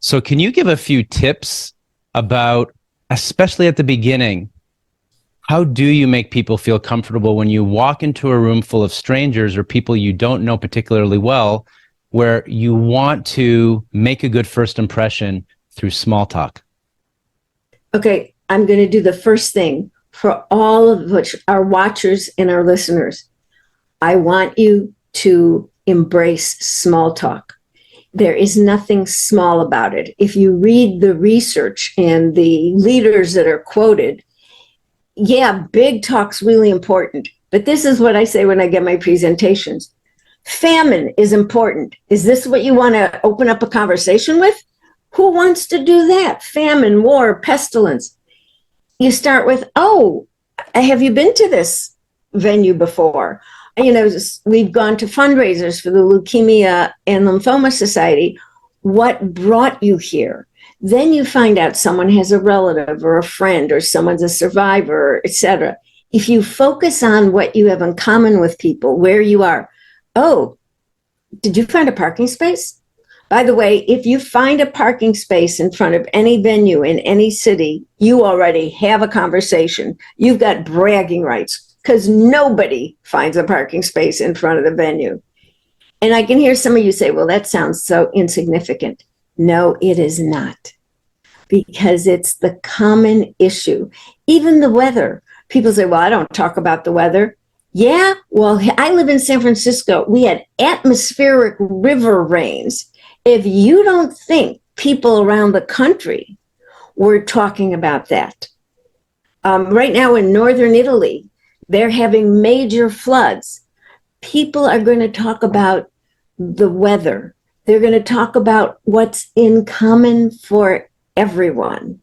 So can you give a few tips about, especially at the beginning, how do you make people feel comfortable when you walk into a room full of strangers or people you don't know particularly well, where you want to make a good first impression through small talk? Okay, I'm going to do the first thing for all of which our watchers and our listeners. I want you to embrace small talk. There is nothing small about it. If you read the research and the leaders that are quoted, yeah, big talk's really important. But this is what I say when I get my presentations. Famine is important. Is this what you want to open up a conversation with? Who wants to do that? Famine, war, pestilence. You start with, oh, have you been to this venue before? You know, we've gone to fundraisers for the Leukemia and Lymphoma Society. What brought you here? Then you find out someone has a relative or a friend or someone's a survivor, etc. If you focus on what you have in common with people, where you are, oh, did you find a parking space? By the way, if you find a parking space in front of any venue in any city, you already have a conversation. You've got bragging rights because nobody finds a parking space in front of the venue. And I can hear some of you say, well, that sounds so insignificant. No, it is not, because it's the common issue. Even the weather. People say, well, I don't talk about the weather. Yeah, well, I live in San Francisco. We had atmospheric river rains. If you don't think people around the country were talking about that, right now in northern Italy, they're having major floods. People are going to talk about the weather. They're going to talk about what's in common for everyone.